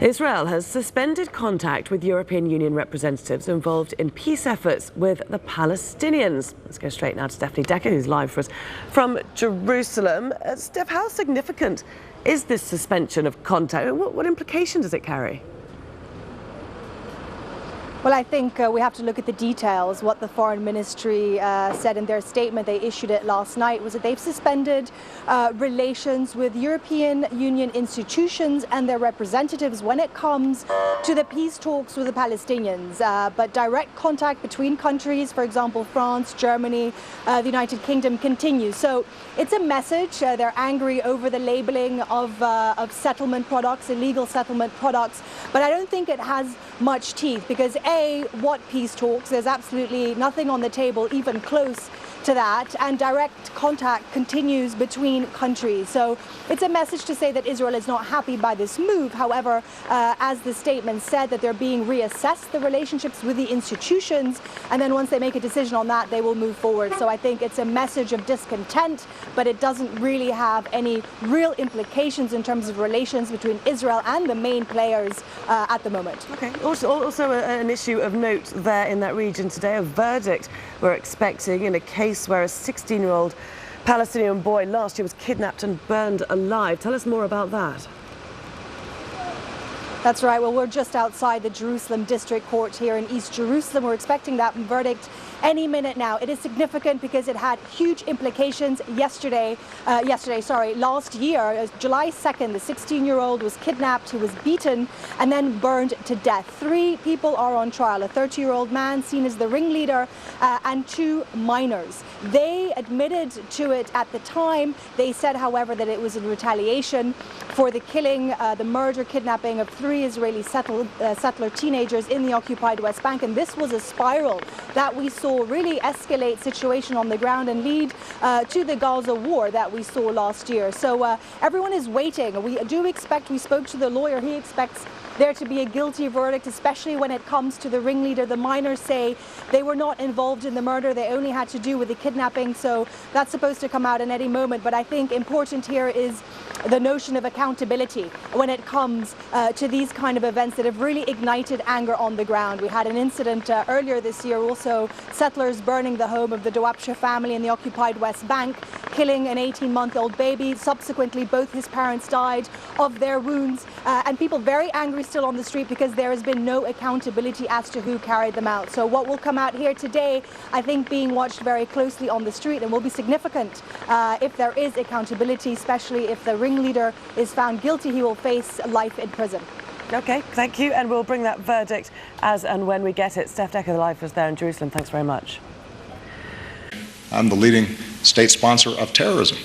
Israel has suspended contact with European Union representatives involved in peace efforts with the Palestinians. Let's go straight now to Stephanie Decker, who's live for us from Jerusalem. Steph, how significant is this suspension of contact? What implication does it carry? Well, I think we have to look at the details. What the Foreign Ministry said in their statement, they issued it last night, was that they've suspended relations with European Union institutions and their representatives when it comes to the peace talks with the Palestinians. But direct contact between countries, for example, France, Germany, the United Kingdom, continues. So it's a message. They're angry over the labeling of settlement products, illegal settlement products. But I don't think it has much teeth because what peace talks? There's absolutely nothing on the table even close to that, and direct contact continues between countries. So it's a message to say that Israel is not happy by this move. However, as the statement said, that they're being reassessed, the relationships with the institutions, and then once they make a decision on that, they will move forward. So I think it's a message of discontent, but it doesn't really have any real implications in terms of relations between Israel and the main players at the moment. Okay. Also an issue of note there in that region today, a verdict we're expecting in a case where a 16-year-old Palestinian boy last year was kidnapped and burned alive. Tell us more about that. That's right. Well, we're just outside the Jerusalem District Court here in East Jerusalem. We're expecting that verdict any minute now. It is significant because it had huge implications last year, July 2nd, the 16-year-old was kidnapped, he was beaten and then burned to death. 3 people are on trial, a 30-year-old man seen as the ringleader and 2 minors. They admitted to it at the time. They said, however, that it was in retaliation for the killing, the murder, kidnapping of 3 Israeli settler teenagers in the occupied West Bank. And this was a spiral that we saw really escalate situation on the ground and lead to the Gaza war that we saw last year. So everyone is waiting. We spoke to the lawyer, he expects there to be a guilty verdict, especially when it comes to the ringleader. The minors say they were not involved in the murder, they only had to do with the kidnapping, so that's supposed to come out in any moment. But I think important here is the notion of accountability when it comes to these kind of events that have really ignited anger on the ground. We had an incident earlier this year, also settlers burning the home of the Dawabsha family in the occupied West Bank, killing an 18-month-old baby. Subsequently, both his parents died of their wounds, and people very angry still on the street because there has been no accountability as to who carried them out. So what will come out here today, I think, being watched very closely on the street and will be significant if there is accountability, especially if the ringleader is found guilty. He will face life in prison. Okay, thank you, and we'll bring that verdict as and when we get it. Steph Decker, live for us there in Jerusalem. Thanks very much. I'm the leading state sponsor of terrorism.